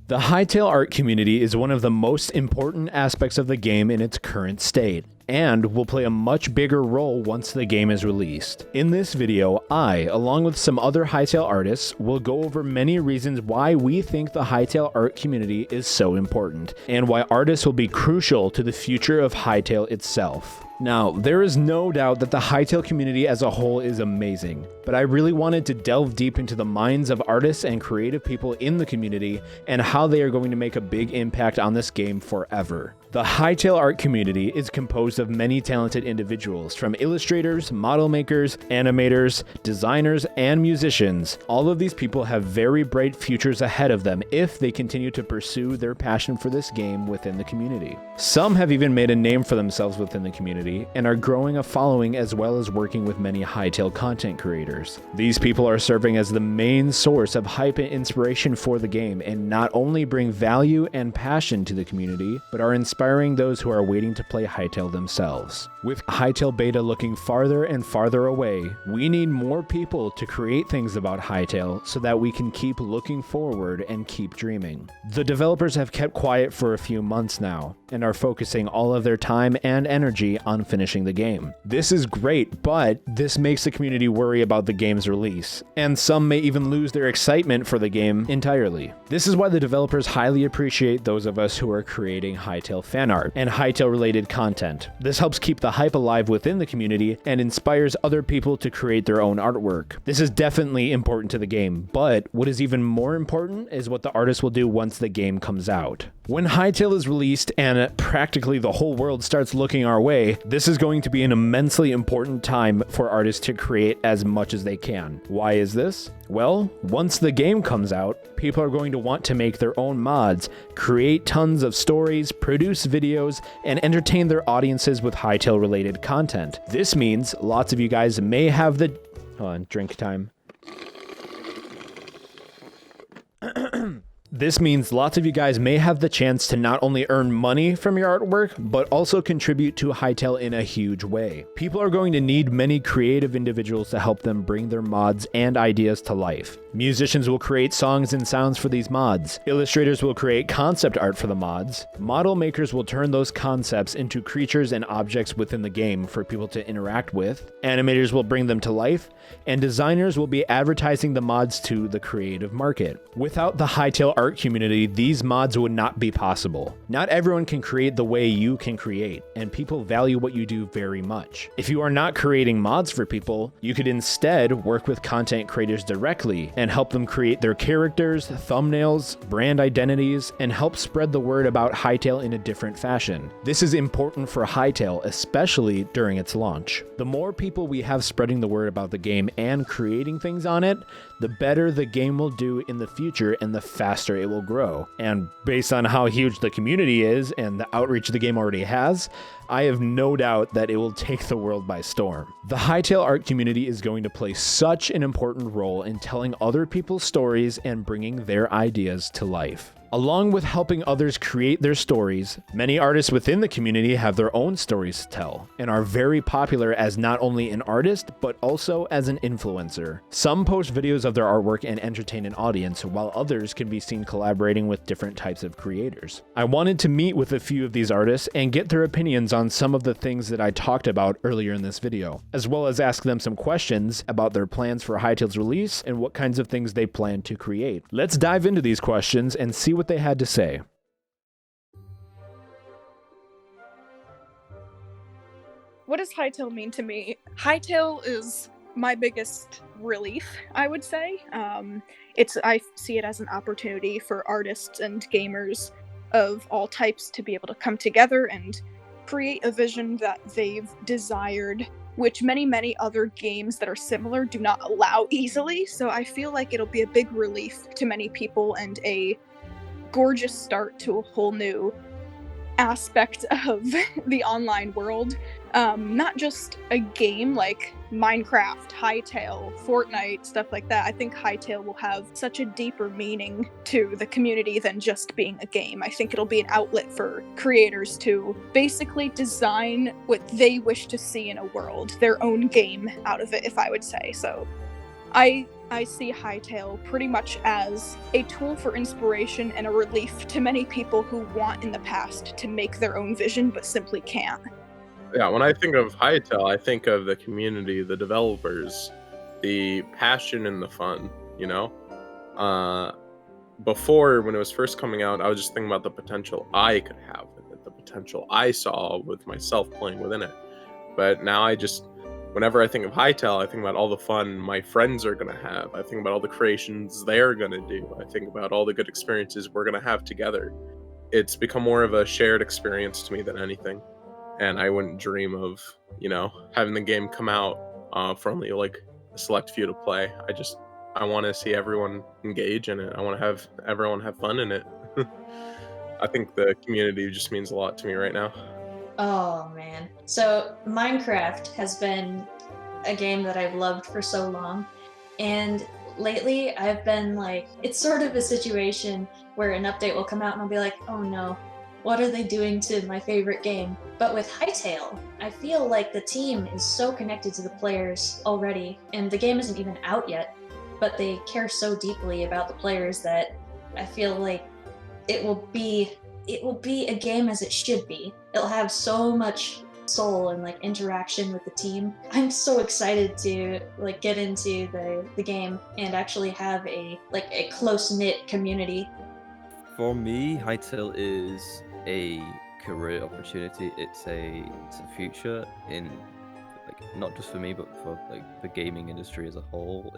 The Hytale Art Community is one of the most important aspects of the game in its current state, and will play a much bigger role once the game is released. In this video, I, along with some other Hytale artists, will go over many reasons why we think the Hytale Art Community is so important, and why artists will be crucial to the future of Hytale itself. Now, there is no doubt that the Hytale community as a whole is amazing, but I really wanted to delve deep into the minds of artists and creative people in the community and how they are going to make a big impact on this game forever. The Hytale Art Community is composed of many talented individuals, from illustrators, model makers, animators, designers, and musicians. All of these people have very bright futures ahead of them if they continue to pursue their passion for this game within the community. Some have even made a name for themselves within the community and are growing a following, as well as working with many Hytale content creators. These people are serving as the main source of hype and inspiration for the game, and not only bring value and passion to the community, but are inspiring those who are waiting to play Hytale themselves. With Hytale Beta looking farther and farther away, we need more people to create things about Hytale so that we can keep looking forward and keep dreaming. The developers have kept quiet for a few months now, and are focusing all of their time and energy on finishing the game. This is great, but this makes the community worry about the game's release, and some may even lose their excitement for the game entirely. This is why the developers highly appreciate those of us who are creating Hytale fan art and Hytale related content. This helps keep the hype alive within the community and inspires other people to create their own artwork. This is definitely important to the game, but what is even more important is what the artists will do once the game comes out. When Hytale is released and practically the whole world starts looking our way, this is going to be an immensely important time for artists to create as much as they can. Why is this? Well, once the game comes out, people are going to want to make their own mods, create tons of stories, produce videos, and entertain their audiences with Hytale related content. This means lots of you guys may have the... Hold on, drink time. This means lots of you guys may have the chance to not only earn money from your artwork, but also contribute to Hytale in a huge way. People are going to need many creative individuals to help them bring their mods and ideas to life. Musicians will create songs and sounds for these mods. Illustrators will create concept art for the mods. Model makers will turn those concepts into creatures and objects within the game for people to interact with. Animators will bring them to life, and designers will be advertising the mods to the creative market. Without the Hytale Art Community, these mods would not be possible. Not everyone can create the way you can create, and people value what you do very much. If you are not creating mods for people, you could instead work with content creators directly and help them create their characters, thumbnails, brand identities, and help spread the word about Hytale in a different fashion. This is important for Hytale, especially during its launch. The more people we have spreading the word about the game and creating things on it, the better the game will do in the future and the faster it will grow. And based on how huge the community is and the outreach the game already has, I have no doubt that it will take the world by storm. The Hytale Art Community is going to play such an important role in telling other people's stories and bringing their ideas to life. Along with helping others create their stories, many artists within the community have their own stories to tell and are very popular as not only an artist, but also as an influencer. Some post videos of their artwork and entertain an audience, while others can be seen collaborating with different types of creators. I wanted to meet with a few of these artists and get their opinions on some of the things that I talked about earlier in this video, as well as ask them some questions about their plans for Hytale's release and what kinds of things they plan to create. Let's dive into these questions and see what they had to say. What does Hytale mean to me? Hytale is my biggest relief, I would say. I see it as an opportunity for artists and gamers of all types to be able to come together and create a vision that they've desired, which many other games that are similar do not allow easily. So I feel like it'll be a big relief to many people and a gorgeous start to a whole new aspect of the online world. Not just a game like Minecraft, Hytale, Fortnite, stuff like that. I think Hytale will have such a deeper meaning to the community than just being a game. I think it'll be an outlet for creators to basically design what they wish to see in a world, their own game out of it, if I would say. So I I see Hytale pretty much as a tool for inspiration and a relief to many people who want in the past to make their own vision but simply can't. Yeah, when I think of Hytale, I think of the community, the developers, the passion and the fun, you know? Before, when it was first coming out, I was just thinking about the potential I could have with it, the potential I saw with myself playing within it. But now whenever I think of Hytale, I think about all the fun my friends are going to have. I think about all the creations they're going to do. I think about all the good experiences we're going to have together. It's become more of a shared experience to me than anything. And I wouldn't dream of, having the game come out for only like a select few to play. I want to see everyone engage in it. I want to have everyone have fun in it. I think the community just means a lot to me right now. Oh man. So Minecraft has been a game that I've loved for so long. And lately I've been like, it's sort of a situation where an update will come out and I'll be like, oh no, what are they doing to my favorite game? But with Hytale, I feel like the team is so connected to the players already, and the game isn't even out yet, but they care so deeply about the players that I feel like it will be a game as it should be. It'll have so much soul and like interaction with the team. I'm so excited to like get into the game and actually have a close-knit community. For me, Hytale is a career opportunity. It's a future in not just for me, but for like the gaming industry as a whole.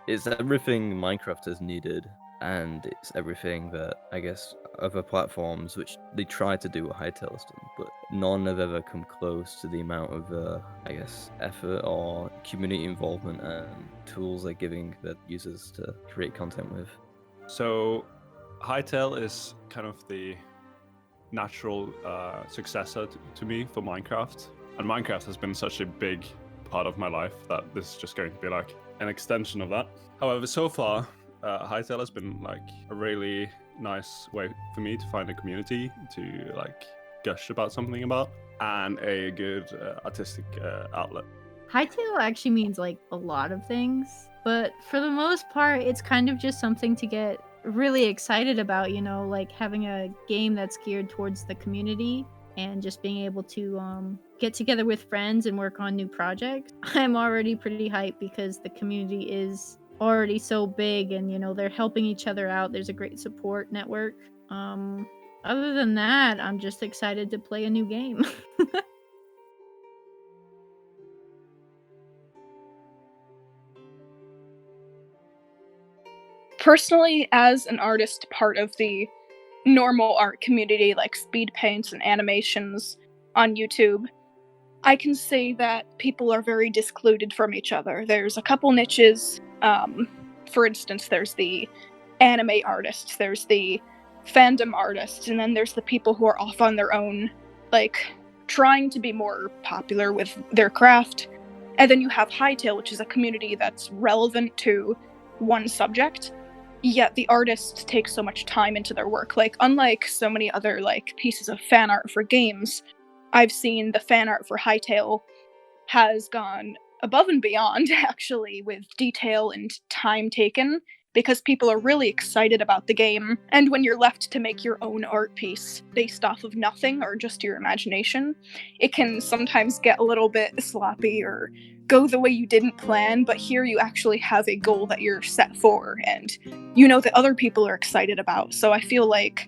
It's everything Minecraft has needed, and it's everything that I guess other platforms which they try to do what Hytale's done, but none have ever come close to the amount of effort or community involvement and tools they're giving their users to create content with. So Hytale is kind of the natural successor to me for Minecraft, and Minecraft has been such a big part of my life that this is just going to be like an extension of that. However, so far Hytale has been like a really nice way for me to find a community to like gush about something about, and a good artistic outlet. Hytale actually means like a lot of things, but for the most part it's kind of just something to get really excited about, like having a game that's geared towards the community and just being able to get together with friends and work on new projects. I'm already pretty hyped because the community is already so big, and they're helping each other out. There's a great support network. Other than that, I'm just excited to play a new game. Personally, as an artist part of the normal art community, like speed paints and animations on YouTube, I can say that people are very discluded from each other. There's a couple niches. For instance, there's the anime artists, there's the fandom artists, and then there's the people who are off on their own, like trying to be more popular with their craft. And then you have Hytale, which is a community that's relevant to one subject, yet the artists take so much time into their work. Like, unlike so many other like pieces of fan art for games, I've seen the fan art for Hytale has gone above and beyond, actually, with detail and time taken, because people are really excited about the game. And when you're left to make your own art piece based off of nothing or just your imagination, it can sometimes get a little bit sloppy or go the way you didn't plan, but here you actually have a goal that you're set for and that other people are excited about. So I feel like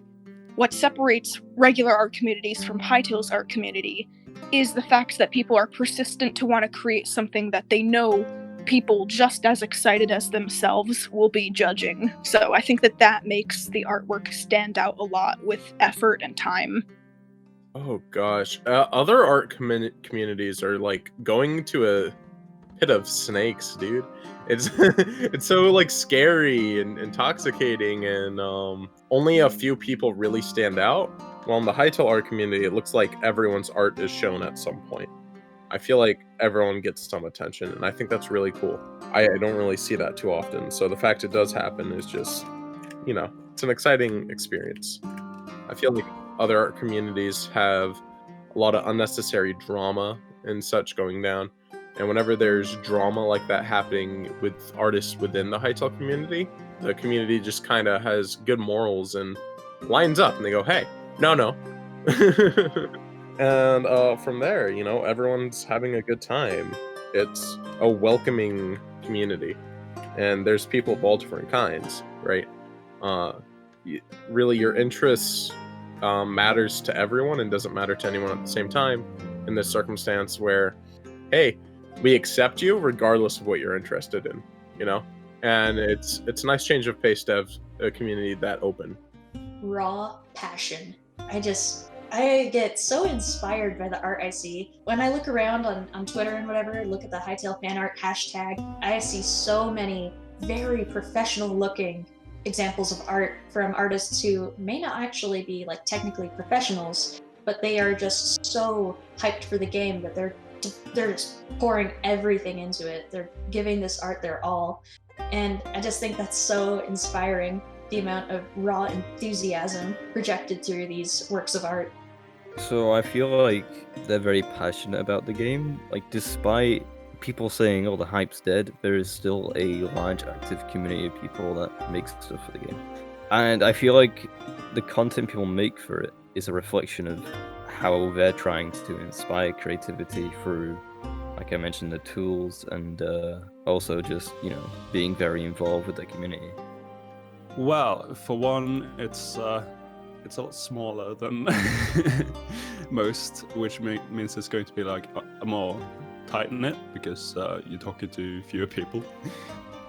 what separates regular art communities from Hytale's art community is the fact that people are persistent to want to create something that they know people just as excited as themselves will be judging. So I think that makes the artwork stand out a lot with effort and time. Oh gosh, other art communities are like going to a pit of snakes, dude. It's it's so like scary and intoxicating, and only a few people really stand out. Well, in the Hytale art community, it looks like everyone's art is shown at some point. I feel like everyone gets some attention, and I think that's really cool. I don't really see that too often, so the fact it does happen is just, it's an exciting experience. I feel like other art communities have a lot of unnecessary drama and such going down. And whenever there's drama like that happening with artists within the Hytale community, the community just kind of has good morals and lines up and they go, hey, no. And from there, everyone's having a good time. It's a welcoming community. And there's people of all different kinds, right? Really, your interests matters to everyone and doesn't matter to anyone at the same time in this circumstance where, hey, we accept you regardless of what you're interested in, And it's a nice change of pace to have a community that open. Raw passion. I get so inspired by the art I see. When I look around on Twitter and whatever, look at the Hytale Fanart hashtag, I see so many very professional looking examples of art from artists who may not actually be like technically professionals, but they are just so hyped for the game that they're just pouring everything into it. They're giving this art their all. And I just think that's so inspiring, the amount of raw enthusiasm projected through these works of art. So I feel like they're very passionate about the game. Like, despite people saying, oh, the hype's dead, there is still a large active community of people that make stuff for the game. And I feel like the content people make for it is a reflection of how they're trying to inspire creativity through, like I mentioned, the tools and also just, being very involved with the community. Well, for one, it's a lot smaller than most, which means it's going to be like a more tight-knit because you're talking to fewer people.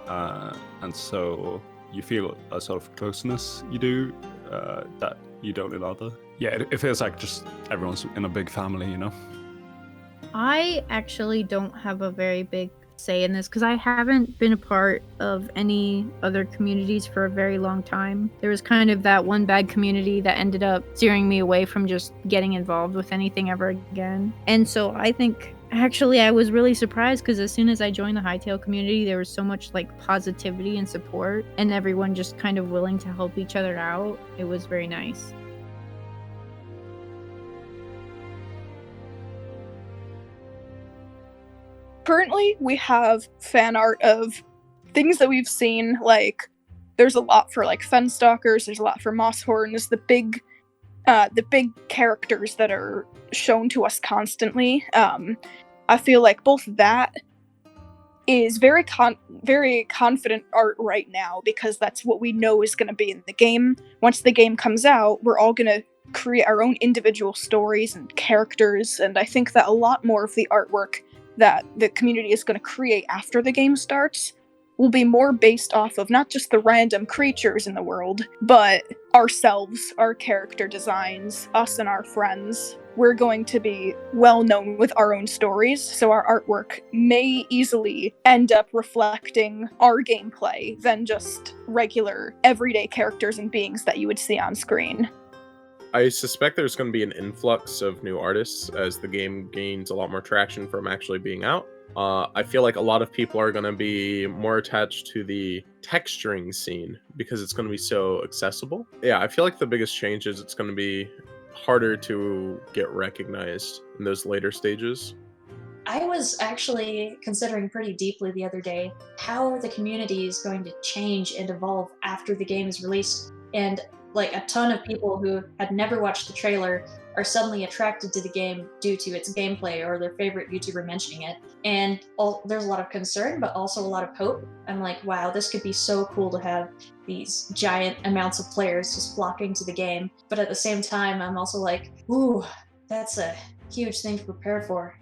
And so you feel a sort of closeness you do that you don't in other. Yeah, it feels like just everyone's in a big family, I actually don't have a very big say in this because I haven't been a part of any other communities for a very long time. There was kind of that one bad community that ended up steering me away from just getting involved with anything ever again. And so I think actually I was really surprised because as soon as I joined the Hytale community, there was so much like positivity and support and everyone just kind of willing to help each other out. It was very nice. Currently, we have fan art of things that we've seen. Like, there's a lot for like Fenstalkers. There's a lot for Mosshorns. The big characters that are shown to us constantly. I feel like both that is very confident art right now because that's what we know is going to be in the game. Once the game comes out, we're all going to create our own individual stories and characters. And I think that a lot more of the artwork that the community is going to create after the game starts will be more based off of not just the random creatures in the world, but ourselves, our character designs, us and our friends. We're going to be well known with our own stories, so our artwork may easily end up reflecting our gameplay than just regular everyday characters and beings that you would see on screen. I suspect there's going to be an influx of new artists as the game gains a lot more traction from actually being out. I feel like a lot of people are going to be more attached to the texturing scene because it's going to be so accessible. Yeah, I feel like the biggest change is it's going to be harder to get recognized in those later stages. I was actually considering pretty deeply the other day how the community is going to change and evolve after the game is released. And like a ton of people who had never watched the trailer are suddenly attracted to the game due to its gameplay or their favorite YouTuber mentioning it. And there's a lot of concern, but also a lot of hope. I'm like, wow, this could be so cool to have these giant amounts of players just flocking to the game. But at the same time, I'm also like, ooh, that's a huge thing to prepare for.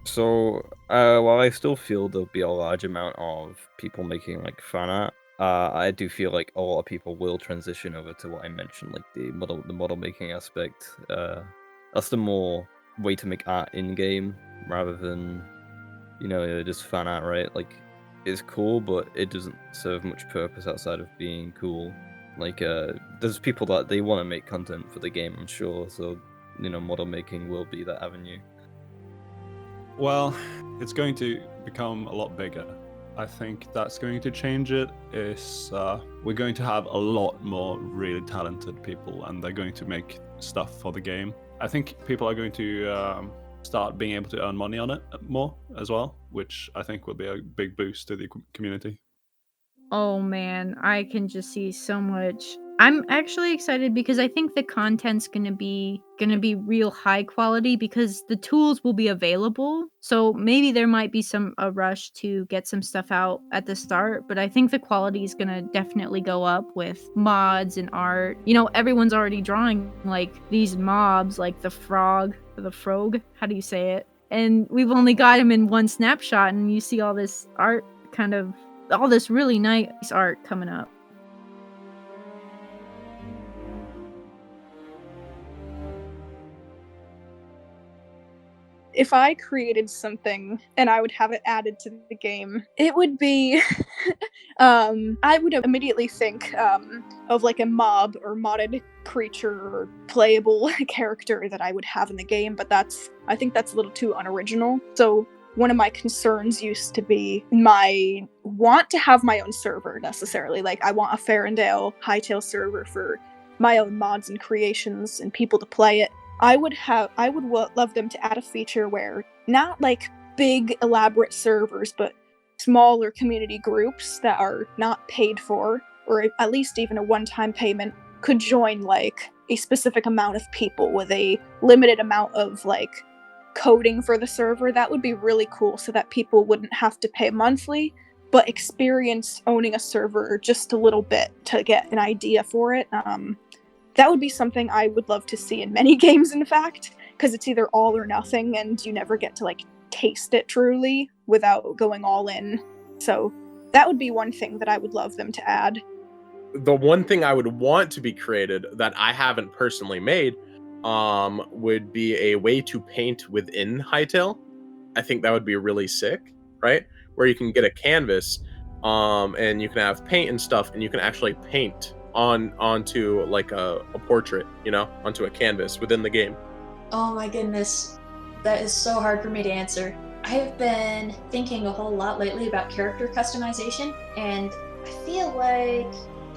So, while I still feel there'll be a large amount of people making like fan art, I do feel like a lot of people will transition over to what I mentioned, like the model making aspect. That's the more way to make art in game rather than, just fan art, right? Like, it's cool, but it doesn't serve much purpose outside of being cool. Like, there's people that they want to make content for the game, I'm sure. So, model making will be that avenue. Well, it's going to become a lot bigger. I think that's going to change it. We're going to have a lot more really talented people and they're going to make stuff for the game. I think people are going to start being able to earn money on it more as well, which I think will be a big boost to the community. Oh man, I can just see so much. I'm actually excited because I think the content's gonna be real high quality because the tools will be available. So maybe there might be a rush to get some stuff out at the start, but I think the quality is gonna definitely go up with mods and art. You know, everyone's already drawing like these mobs, like the frog, how do you say it? And we've only got him in one snapshot, and you see all this art all this really nice art coming up. If I created something and I would have it added to the game, it would be I would immediately think of like a mob or modded creature or playable character that I would have in the game, but I think that's a little too unoriginal. So one of my concerns used to be my want to have my own server necessarily. Like I want a Farandale Hytale server for my own mods and creations and people to play it. I would love them to add a feature where not like big elaborate servers, but smaller community groups that are not paid for, or at least even a one-time payment, could join like a specific amount of people with a limited amount of like coding for the server. That would be really cool so that people wouldn't have to pay monthly, but experience owning a server just a little bit to get an idea for it. That would be something I would love to see in many games, in fact, because it's either all or nothing, and you never get to, like, taste it truly without going all in. So that would be one thing that I would love them to add. The one thing I would want to be created that I haven't personally made would be a way to paint within Hytale. I think that would be really sick, right? Where you can get a canvas and you can have paint and stuff, and you can actually paint onto like a portrait, you know, onto a canvas within the game. Oh my goodness, that is so hard for me to answer. I've been thinking a whole lot lately about character customization, and I feel like,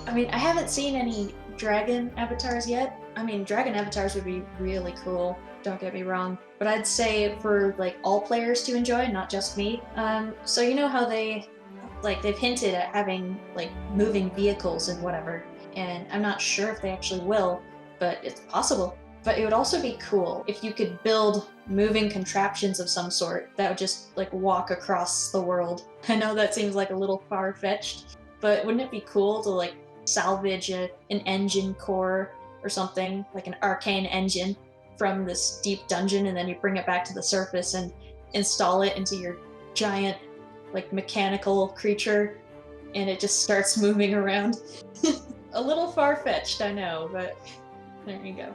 I haven't seen any dragon avatars yet. Dragon avatars would be really cool, don't get me wrong, but I'd say for like all players to enjoy, not just me. So you know how they've hinted at having like moving vehicles and whatever, and I'm not sure if they actually will, but it's possible. But it would also be cool if you could build moving contraptions of some sort that would just like walk across the world. I know that seems like a little far-fetched, but wouldn't it be cool to like salvage an engine core or something, like an arcane engine from this deep dungeon, and then you bring it back to the surface and install it into your giant like mechanical creature, and it just starts moving around. A little far-fetched, I know, but there you go.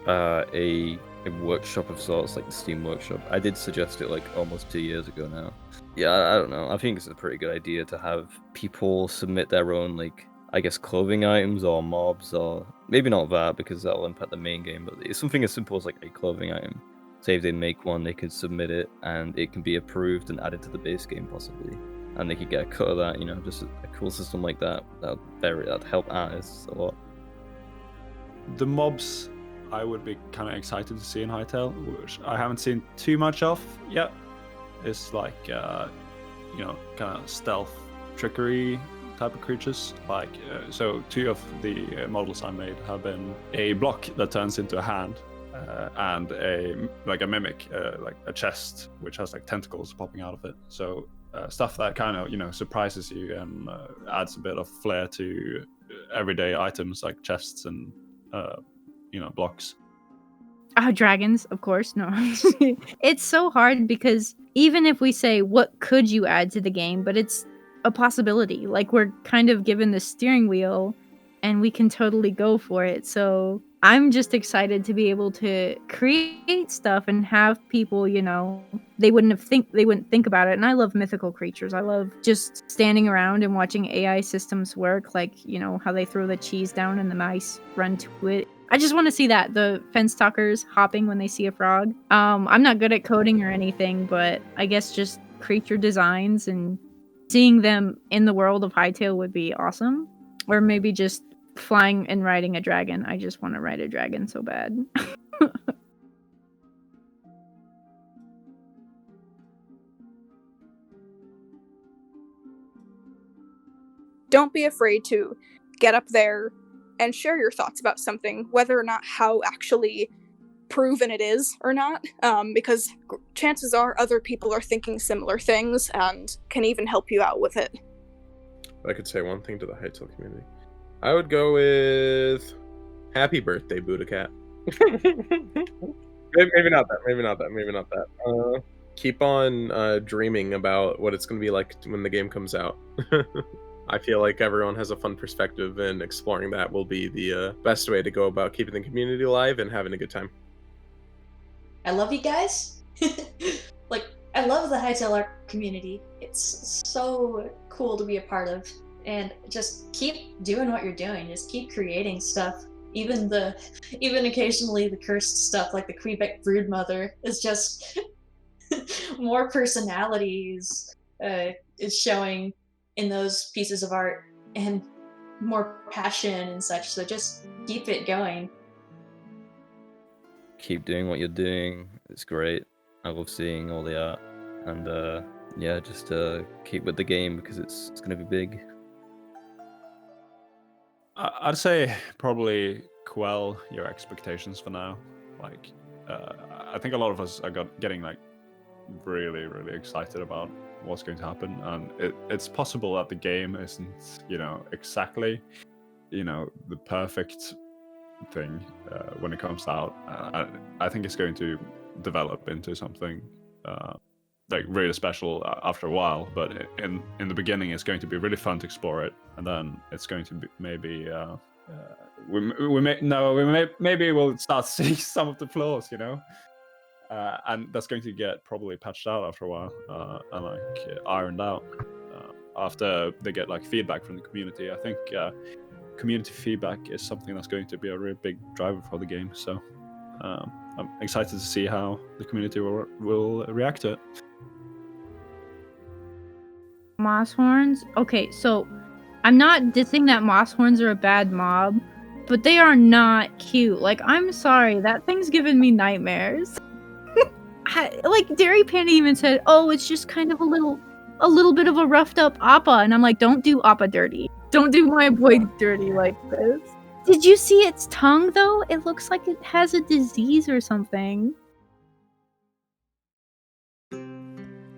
A workshop of sorts, like the Steam Workshop. I did suggest it like almost 2 years ago now. Yeah, I don't know. I think it's a pretty good idea to have people submit their own, like, I guess, clothing items or mobs, or maybe not that because that'll impact the main game, but it's something as simple as like a clothing item. Say if they make one, they could submit it and it can be approved and added to the base game possibly. And they could get a cut of that, you know, just a cool system like that. That'd help artists a lot. The mobs I would be kind of excited to see in Hytale, which I haven't seen too much of yet. It's like, kind of stealth trickery type of creatures. Like, so 2 of the models I made have been a block that turns into a hand, and a mimic, like a chest, which has like tentacles popping out of it. So stuff that kind of, surprises you and adds a bit of flair to everyday items like chests and blocks. Dragons, of course. No. It's so hard because even if we say what could you add to the game, but it's a possibility. Like, we're kind of given the steering wheel and we can totally go for it. So I'm just excited to be able to create stuff and have people, they wouldn't think about it. And I love mythical creatures. I love just standing around and watching AI systems work, like, how they throw the cheese down and the mice run to it. I just want to see that, the fence talkers hopping when they see a frog. I'm not good at coding or anything, but I guess just creature designs and seeing them in the world of Hytale would be awesome. Or maybe just flying and riding a dragon. I just want to ride a dragon so bad. don't be afraid to get up there and share your thoughts about something, whether or not how actually proven it is or not, because chances are other people are thinking similar things and can even help you out with it. I could say one thing to the Hytale community. I would go with happy birthday, Buddha Cat. maybe not that. Keep on dreaming about what it's going to be like when the game comes out. I feel like everyone has a fun perspective, and exploring that will be the best way to go about keeping the community alive and having a good time. I love you guys. Like, I love the Hytale Art Community. It's so cool to be a part of. And just keep doing what you're doing. Just keep creating stuff. Even occasionally the cursed stuff, like the Quebec Broodmother, is just more personalities is showing in those pieces of art, and more passion and such. So just keep it going. Keep doing what you're doing. It's great. I love seeing all the art, and yeah, just keep with the game because it's gonna be big. I'd say probably quell your expectations for now. Like, I think a lot of us are getting like really, really excited about what's going to happen, and it's possible that the game isn't, exactly, the perfect thing when it comes out. I think it's going to develop into something like really special after a while, but in the beginning it's going to be really fun to explore it, and then it's going to be maybe maybe we'll start seeing some of the flaws, and that's going to get probably patched out after a while, and like ironed out after they get like feedback from the community. I think community feedback is something that's going to be a really big driver for the game. So I'm excited to see how the community will react to it. Moss horns? Okay, so I'm not dissing that moss horns are a bad mob, but they are not cute. Like, I'm sorry, that thing's given me nightmares. Like, DairyPanda even said, oh, it's just kind of a little bit of a roughed up Appa, and I'm like, don't do Appa dirty. Don't do my boy dirty like this. Did you see its tongue, though? It looks like it has a disease or something.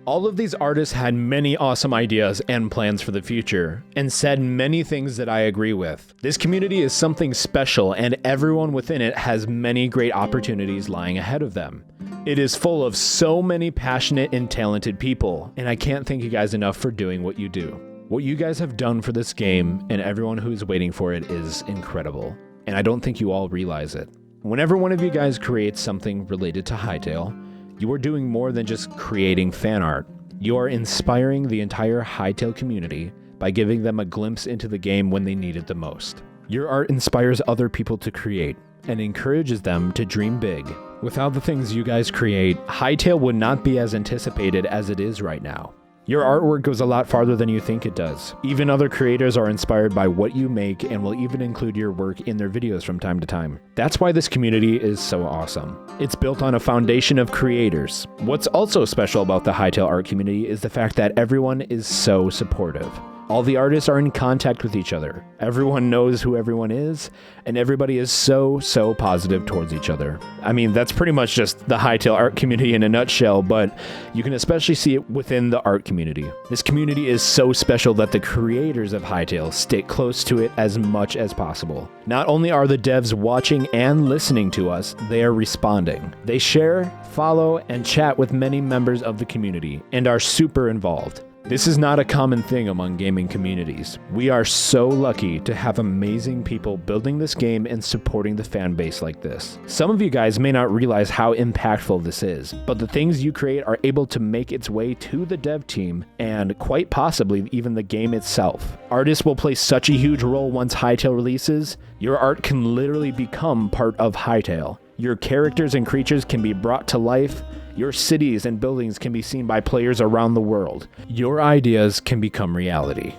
All of these artists had many awesome ideas and plans for the future, and said many things that I agree with. This community is something special, and everyone within it has many great opportunities lying ahead of them. It is full of so many passionate and talented people, and I can't thank you guys enough for doing what you do. What you guys have done for this game and everyone who is waiting for it is incredible, and I don't think you all realize it. Whenever one of you guys creates something related to Hytale, you are doing more than just creating fan art. You are inspiring the entire Hytale community by giving them a glimpse into the game when they need it the most. Your art inspires other people to create and encourages them to dream big. Without the things you guys create, Hytale would not be as anticipated as it is right now. Your artwork goes a lot farther than you think it does. Even other creators are inspired by what you make and will even include your work in their videos from time to time. That's why this community is so awesome. It's built on a foundation of creators. What's also special about the Hytale Art Community is the fact that everyone is so supportive. All the artists are in contact with each other. Everyone knows who everyone is, and everybody is so positive towards each other. I mean, that's pretty much just the Hytale Art Community in a nutshell, but you can especially see it within the art community. This community is so special that the creators of Hytale stick close to it as much as possible. Not only are the devs watching and listening to us, they are responding. They share, follow, and chat with many members of the community, and are super involved. This is not a common thing among gaming communities. We are so lucky to have amazing people building this game and supporting the fan base like this. Some of you guys may not realize how impactful this is, but the things you create are able to make its way to the dev team and quite possibly even the game itself. Artists will play such a huge role once Hytale releases. Your art can literally become part of Hytale. Your characters and creatures can be brought to life. Your cities and buildings can be seen by players around the world. Your ideas can become reality.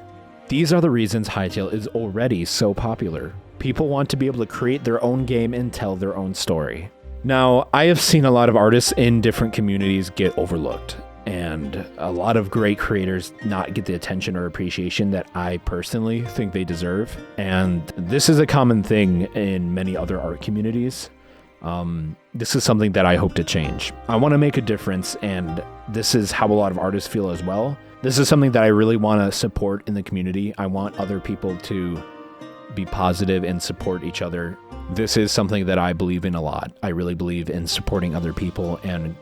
These are the reasons Hytale is already so popular. People want to be able to create their own game and tell their own story. Now, I have seen a lot of artists in different communities get overlooked. and a lot of great creators not get the attention or appreciation that I personally think they deserve. And this is a common thing in many other art communities. This is something that I hope to change. I want to make a difference, and this is how a lot of artists feel as well. This is something that I really want to support in the community. I want other people to be positive and support each other. This is something that I believe in a lot. I really believe in supporting other people and,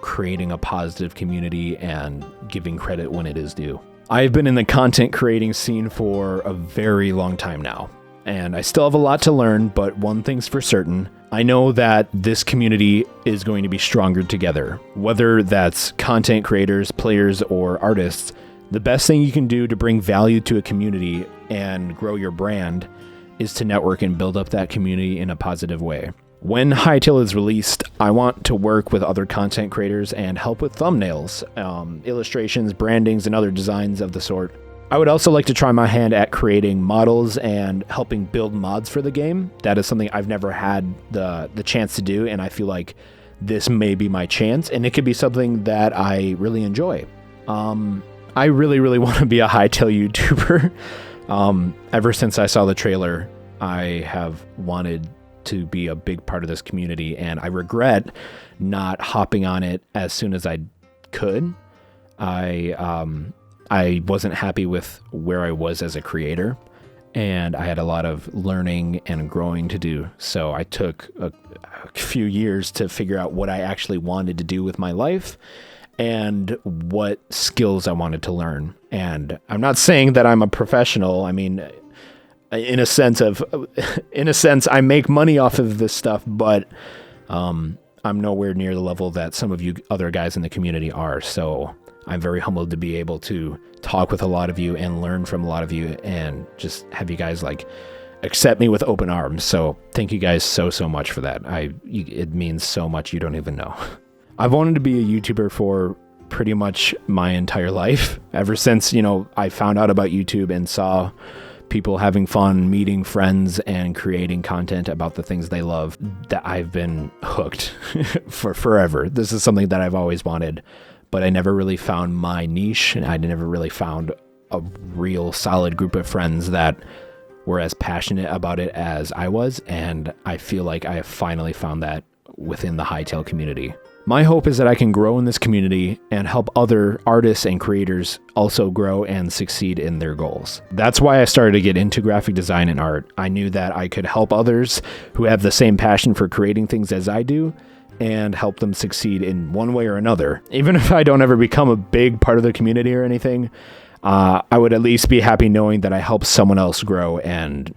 creating a positive community and giving credit when it is due. I've been in the content creating scene for a very long time now, and I still have a lot to learn, but one thing's for certain. I know that this community is going to be stronger together. Whether that's content creators, players, or artists, the best thing you can do to bring value to a community and grow your brand is to network and build up that community in a positive way. When Hytale is released, I want to work with other content creators and help with thumbnails, illustrations, brandings, and other designs of the sort. I would also like to try my hand at creating models and helping build mods for the game. That is something I've never had the chance to do, and I feel like this may be my chance, and it could be something that I really enjoy. I really, really want to be a Hytale YouTuber. Ever since I saw the trailer, I have wanted to be a big part of this community, and I regret not hopping on it as soon as I could. I wasn't happy with where I was as a creator, and I had a lot of learning and growing to do. So I took a few years to figure out what I actually wanted to do with my life and what skills I wanted to learn. And I'm not saying that I'm a professional. I mean, in a sense, I make money off of this stuff, but I'm nowhere near the level that some of you other guys in the community are. So I'm very humbled to be able to talk with a lot of you and learn from a lot of you and just have you guys accept me with open arms. So thank you guys so much for that. It means so much you don't even know. I've wanted to be a YouTuber for pretty much my entire life. Ever since, I found out about YouTube and saw people having fun, meeting friends, and creating content about the things they love, that I've been hooked for forever. This is something that I've always wanted, but I never really found my niche, and I never really found a real solid group of friends that were as passionate about it as I was, and I feel like I have finally found that within the Hytale community. My hope is that I can grow in this community and help other artists and creators also grow and succeed in their goals. That's why I started to get into graphic design and art. I knew that I could help others who have the same passion for creating things as I do and help them succeed in one way or another. Even if I don't ever become a big part of the community or anything, I would at least be happy knowing that I helped someone else grow and,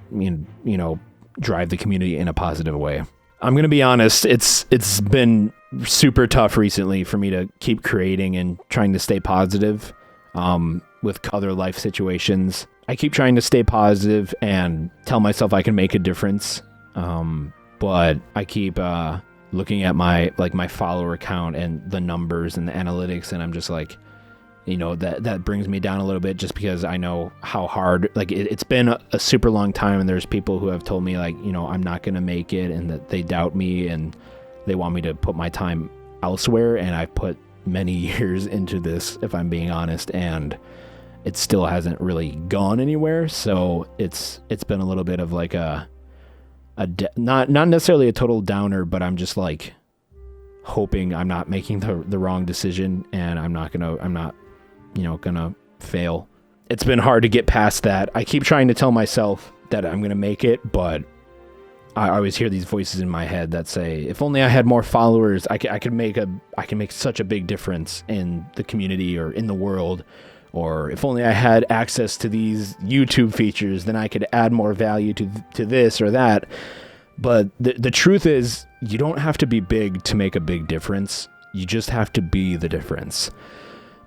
drive the community in a positive way. I'm going to be honest, it's been super tough recently for me to keep creating and trying to stay positive with other life situations. I keep trying to stay positive and tell myself I can make a difference, but I keep looking at my follower count and the numbers and the analytics, and I'm just like, that brings me down a little bit, just because I know how hard, it's been a super long time, and there's people who have told me I'm not going to make it, and that they doubt me and they want me to put my time elsewhere. And I've put many years into this, if I'm being honest, and it still hasn't really gone anywhere. So it's been a little bit of not necessarily a total downer, but I'm just hoping I'm not making the wrong decision, and I'm not gonna fail. It's been hard to get past that. I keep trying to tell myself that I'm gonna make it, but I always hear these voices in my head that say, if only I had more followers, I can make such a big difference in the community or in the world. Or if only I had access to these YouTube features, then I could add more value to this or that. But the truth is, you don't have to be big to make a big difference. You just have to be the difference.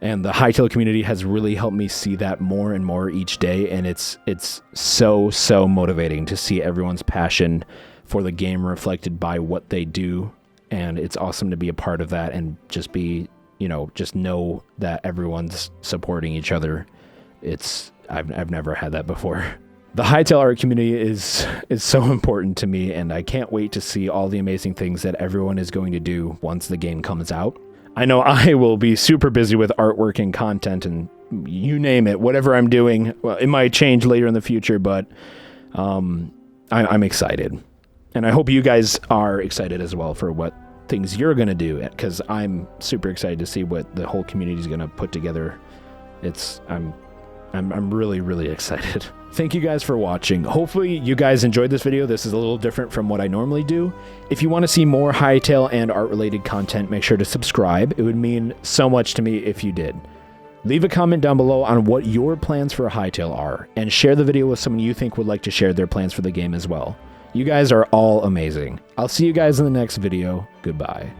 And the Hytale community has really helped me see that more and more each day. And it's so motivating to see everyone's passion for the game reflected by what they do. And it's awesome to be a part of that and just be, just know that everyone's supporting each other. I've never had that before. The Hytale Art Community is so important to me, and I can't wait to see all the amazing things that everyone is going to do once the game comes out. I know I will be super busy with artwork and content and you name it, whatever I'm doing. Well, it might change later in the future, but I'm excited. And I hope you guys are excited as well for what things you're going to do, because I'm super excited to see what the whole community is going to put together. I'm really, really excited. Thank you guys for watching. Hopefully you guys enjoyed this video. This is a little different from what I normally do. If you want to see more Hytale and art-related content, make sure to subscribe. It would mean so much to me if you did. Leave a comment down below on what your plans for Hytale are, and share the video with someone you think would like to share their plans for the game as well. You guys are all amazing. I'll see you guys in the next video. Goodbye.